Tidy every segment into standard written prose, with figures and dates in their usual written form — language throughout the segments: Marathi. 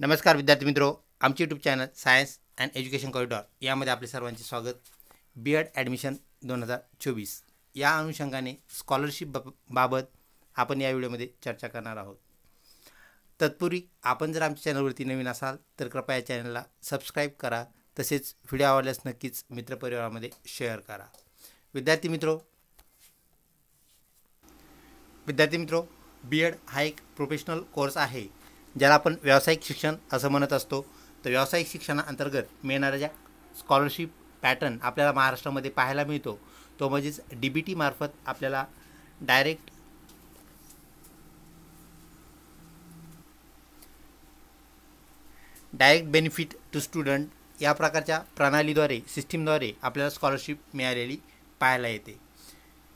नमस्कार विद्यार्थी मित्रो, आमचे YouTube channel science and education corridor यामध्ये आपले सर्वांचे स्वागत. बी.एड ॲडमिशन 2024 या अनुषंगाने स्कॉलरशिप बाबत आपण या व्हिडिओमध्ये चर्चा करणार आहोत. तत्पूर्वी आपण जर आमच्या चॅनलवरती नवीन असाल तर कृपया या चॅनलला सबस्क्राईब करा. तसेच व्हिडिओ आवडल्यास नक्कीच मित्रपरिवारामध्ये शेअर करा. विद्यार्थी मित्रो, बी.एड हा एक प्रोफेशनल कोर्स आहे ज्याला आपण व्यावसायिक शिक्षण असं म्हणत असतो. तर व्यावसायिक शिक्षणाअंतर्गत मिळणाऱ्या ज्या स्कॉलरशिप पॅटर्न आपल्याला महाराष्ट्रामध्ये पाहायला मिळतो तो म्हणजेच DBT मार्फत आपल्याला डायरेक्ट बेनिफिट टू स्टुडंट या प्रकारच्या प्रणालीद्वारे सिस्टीमद्वारे आपल्याला स्कॉलरशिप मिळालेली पाहायला येते.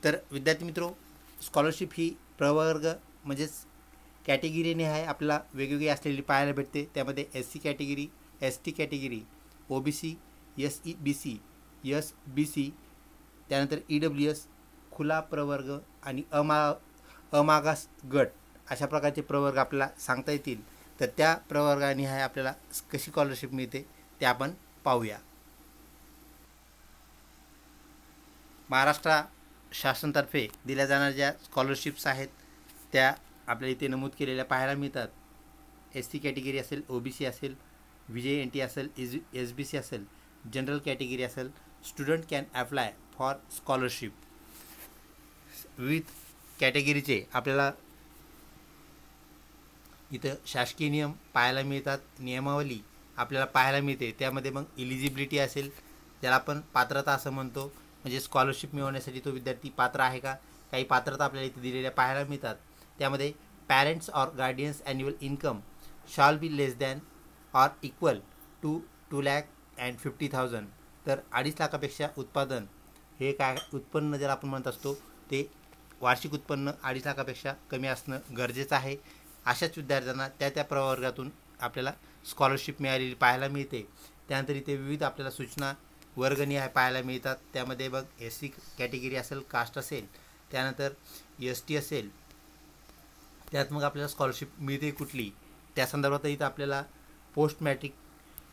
तर विद्यार्थी मित्रो, स्कॉलरशिप ही प्रवर्ग म्हणजेच कॅटेगरीने आहे आपल्याला वेगवेगळी असलेली पाहायला भेटते. त्यामध्ये SC category, ST category, OBC, SEBC, SBC, त्यानंतर EWS, खुला प्रवर्ग आणि अमागास गट अशा प्रकारचे प्रवर्ग आपल्याला सांगता येतील. तर त्या प्रवर्गाने आहे आपल्याला कशी स्कॉलरशिप मिळते ते आपण पाहूया. महाराष्ट्र शासनातर्फे दिल्या जाणाऱ्या ज्या स्कॉलरशिप्स आहेत त्या आपल्याला इथे नमूद केलेल्या पाहायला मिळतात. SC कॅटेगरी असेल, OBC असेल, VJNT असेल, SBC असेल, जनरल कॅटेगरी असेल, student can apply for scholarship. विविध कॅटेगरीचे आपल्याला इथं शासकीय नियम पाहायला मिळतात, नियमावली आपल्याला पाहायला मिळते. त्यामध्ये मग इलिजिबिलिटी असेल, ज्याला आपण पात्रता असं म्हणतो, म्हणजे स्कॉलरशिप मिळवण्यासाठी तो विद्यार्थी पात्र आहे का, काही पात्रता आपल्याला इथे दिलेल्या पाहायला मिळतात. त्यामध्ये parents or guardians annual income shall be less than or equal to 2,50,000. तर 2.5 लाखापेक्षा उत्पादन हे काय उत्पन्न जर आपण म्हणत असतो ते वार्षिक उत्पन्न 2.5 लाखापेक्षा कमी असणं गरजेचं आहे. अशाच विद्यार्थ्यांना त्या प्रवर्गातून आपल्याला स्कॉलरशिप मिळालेली पाहायला मिळते. त्यानंतर इथे विविध आपल्याला सूचना वर्गनिहाय पाहायला मिळतात. त्यामध्ये बघ SC कॅटेगरी असेल, कास्ट असेल, त्यानंतर ST असेल, त्यात मग आपल्याला स्कॉलरशिप मिळते कुठली त्या संदर्भात इथं आपल्याला post matric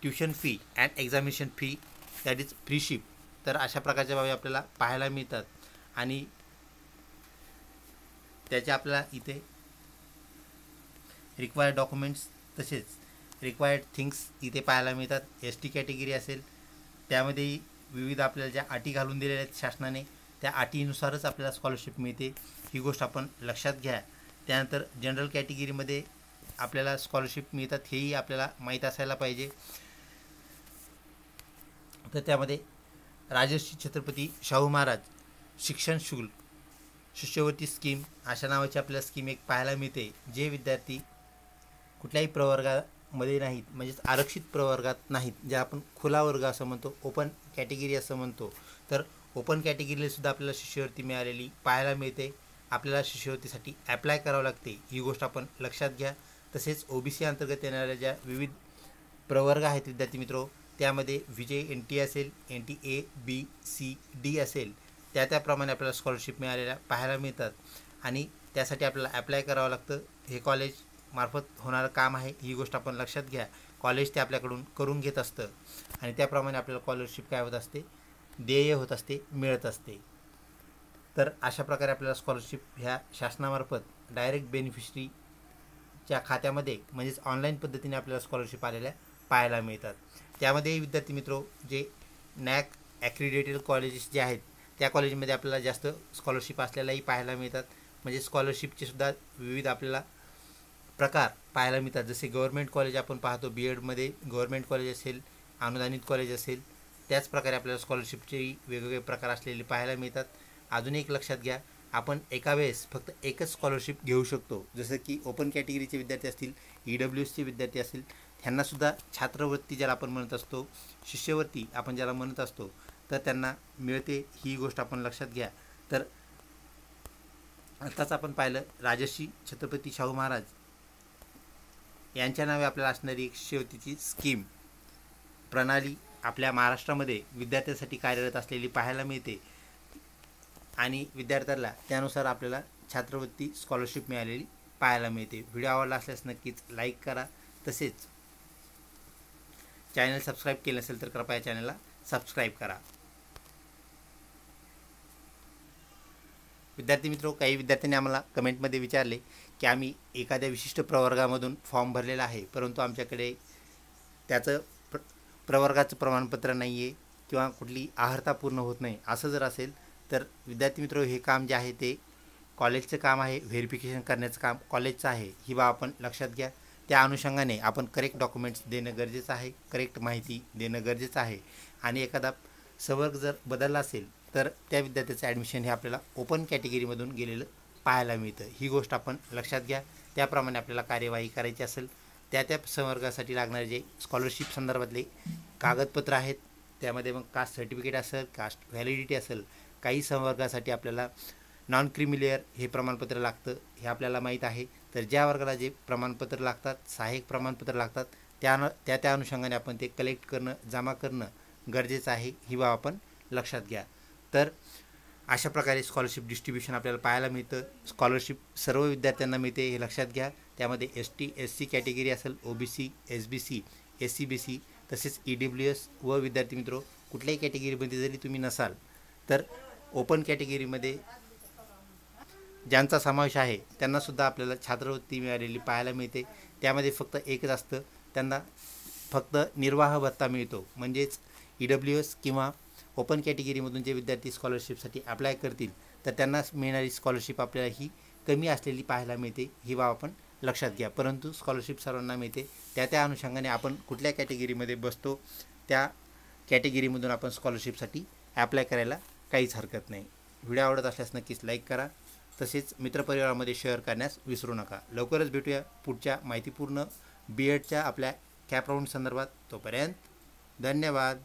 tuition fee and examination fee that is freeship. तर अशा प्रकारच्या बाबी आपल्याला पाहायला मिळतात आणि त्याच्या आपल्याला इथे रिक्वायर्ड डॉक्युमेंट्स तसेच रिक्वायर्ड थिंग्स इथे पाहायला मिळतात. ST कॅटेगरी असेल त्यामध्ये विविध आपल्याला ज्या अटी घालून दिलेल्या आहेत शासनाने त्या अटीनुसारच आपल्याला स्कॉलरशिप मिळते, ही गोष्ट आपण लक्षात घ्या. त्यानंतर जनरल कॅटेगरीमध्ये आपल्याला स्कॉलरशिप मिळतात हेही आपल्याला माहीत असायला पाहिजे. तर त्यामध्ये राजर्षी छत्रपती शाहू महाराज शिक्षण शुल्क शिष्यवृत्ती स्कीम अशा नावाची आपल्याला स्कीम एक पाहायला मिळते. जे विद्यार्थी कुठल्याही प्रवर्गामध्ये नाहीत, म्हणजेच आरक्षित प्रवर्गात नाहीत, जे आपण खुला वर्ग असं म्हणतो, ओपन कॅटेगरी असं म्हणतो, तर ओपन कॅटेगरीलासुद्धा आपल्याला शिष्यवृत्ती मिळालेली पाहायला मिळते. आपल्याला शिष्यवृत्तीसाठी ॲप्लाय करावं लागते, ही गोष्ट आपण लक्षात घ्या. तसेच OBC अंतर्गत येणाऱ्या ज्या विविध प्रवर्ग आहेत विद्यार्थी मित्रो, त्यामध्ये VJNT असेल, NTA, B, C, D असेल, त्याप्रमाणे आपल्याला स्कॉलरशिप मिळालेल्या पाहायला मिळतात आणि त्यासाठी आपल्याला ॲप्लाय करावं लागतं. हे कॉलेज मार्फत होणारं काम आहे, ही गोष्ट आपण लक्षात घ्या. कॉलेज ते आपल्याकडून करून घेत असतं आणि त्याप्रमाणे आपल्याला स्कॉलरशिप काय होत असते, देय होत असते, मिळत असते. तर अशा प्रकारे आपल्याला स्कॉलरशिप ह्या शासनामार्फत डायरेक्ट बेनिफिशरीच्या खात्यामध्ये म्हणजेच ऑनलाईन पद्धतीने आपल्याला स्कॉलरशिप आलेल्या पाहायला मिळतात. त्यामध्ये विद्यार्थी मित्रो जे NAC ॲक्रिडेटेड कॉलेजेस जे आहेत त्या कॉलेजमध्ये आपल्याला जास्त स्कॉलरशिप असलेल्याही पाहायला मिळतात. म्हणजे स्कॉलरशिपचे सुद्धा विविध आपल्याला प्रकार पाहायला मिळतात. जसे गव्हर्मेंट कॉलेज आपण पाहतो, B.एडमध्ये गव्हर्मेंट कॉलेज असेल, अनुदानित कॉलेज असेल, त्याच प्रकारे आपल्याला स्कॉलरशिपचेही वेगवेगळे प्रकार असलेले पाहायला मिळतात. अजून एक लक्षात घ्या, आपण एका वेळेस फक्त एकच स्कॉलरशिप घेऊ शकतो. जसं की ओपन कॅटेगरीचे विद्यार्थी असतील, EWSचे विद्यार्थी असतील, त्यांनासुद्धा छात्रवृत्ती ज्याला आपण म्हणत असतो, शिष्यवृत्ती आपण ज्याला म्हणत असतो, तर त्यांना मिळते, ही गोष्ट आपण लक्षात घ्या. तर आत्ताच आपण पाहिलं राजर्षी छत्रपती शाहू महाराज यांच्या नावे आपल्याला असणारी एक शिष्यवृत्तीची स्कीम प्रणाली आपल्या महाराष्ट्रामध्ये विद्यार्थ्यांसाठी कार्यरत असलेली पाहायला मिळते आणि विद्यार्थ्याला त्यानुसार आपल्याला छात्रवृत्ती स्कॉलरशिप मिळालेली पाहायला मिळते. व्हिडिओ आवडला असल्यास नक्कीच लाईक करा. तसेच चॅनल सबस्क्राईब केलं नसेल तर कृपया चॅनलला सबस्क्राईब करा. विद्यार्थी मित्रो, काही विद्यार्थ्यांनी आम्हाला कमेंटमध्ये विचारले की आम्ही एखाद्या विशिष्ट प्रवर्गामधून फॉर्म भरलेला आहे, परंतु आमच्याकडे त्याचं प्रवर्गाचं प्रमाणपत्र नाही आहे किंवा कुठली आहारता पूर्ण होत नाही. असं जर असेल तर विद्यार्थी मित्रो, हे काम जे आहे ते कॉलेजचं काम आहे, व्हेरिफिकेशन करण्याचं काम कॉलेजचं आहे, ही बाब आपण लक्षात घ्या. त्या अनुषंगाने आपण करेक्ट डॉक्युमेंट्स देणं गरजेचं आहे, करेक्ट माहिती देणं गरजेचं आहे. आणि एखादा संवर्ग जर बदलला असेल तर त्या विद्यार्थ्याचं ॲडमिशन हे आपल्याला ओपन कॅटेगरीमधून गेलेलं पाहायला मिळतं. ही गोष्ट आपण लक्षात घ्या. त्याप्रमाणे आपल्याला कार्यवाही करायची असेल, त्या संवर्गासाठी लागणारे जे स्कॉलरशिप संदर्भातले कागदपत्र आहेत, त्यामध्ये मग कास्ट सर्टिफिकेट असेल, कास्ट व्हॅलिडिटी असेल, काही संवर्गासाठी आपल्याला नॉन क्रिमिलेअर हे प्रमाणपत्र लागतं, हे आपल्याला माहीत आहे. तर ज्या वर्गाला जे प्रमाणपत्र लागतात, सहाय्यक प्रमाणपत्र लागतात, त्या अनुषंगाने आपण ते कलेक्ट करणं, जमा करणं गरजेचं आहे. ही बाब आपण लक्षात घ्या. तर अशा प्रकारे स्कॉलरशिप डिस्ट्रीब्युशन आपल्याला पाहायला मिळतं. स्कॉलरशिप सर्व विद्यार्थ्यांना मिळते, हे लक्षात घ्या. त्यामध्ये ST SC कॅटेगरी असेल, OBC SBC SC BC तसेच EWS व विद्यार्थी मित्रो, कुठल्याही कॅटेगरीमध्ये जरी तुम्ही नसाल तर ओपन कॅटेगरीमध्ये ज्यांचा समावेश आहे त्यांनासुद्धा आपल्याला छात्रवृत्ती मिळालेली पाहायला मिळते. त्यामध्ये फक्त एकच असतं, त्यांना फक्त निर्वाह भत्ता मिळतो. म्हणजेच EWS किंवा ओपन कॅटेगरीमधून जे विद्यार्थी स्कॉलरशिपसाठी अप्लाय करतील तर त्यांना मिळणारी स्कॉलरशिप आपल्याला ही कमी असलेली पाहायला मिळते. ही बाब आपण लक्षात घ्या. परंतु स्कॉलरशिप सर्वांना मिळते. त्या अनुषंगाने आपण कुठल्या कॅटेगरीमध्ये बसतो त्या कॅटेगरीमधून आपण स्कॉलरशिपसाठी ॲप्लाय करायला काहीच हरकत नाही. व्हिडिओ आवडत असल्यास नक्कीच लाईक करा, तसेच मित्रपरिवारामध्ये शेअर करण्यास विसरू नका. लवकरच भेटूया पुढच्या माहितीपूर्ण BEdच्या आपल्या कॅप राऊंड संदर्भात. तोपर्यंत धन्यवाद.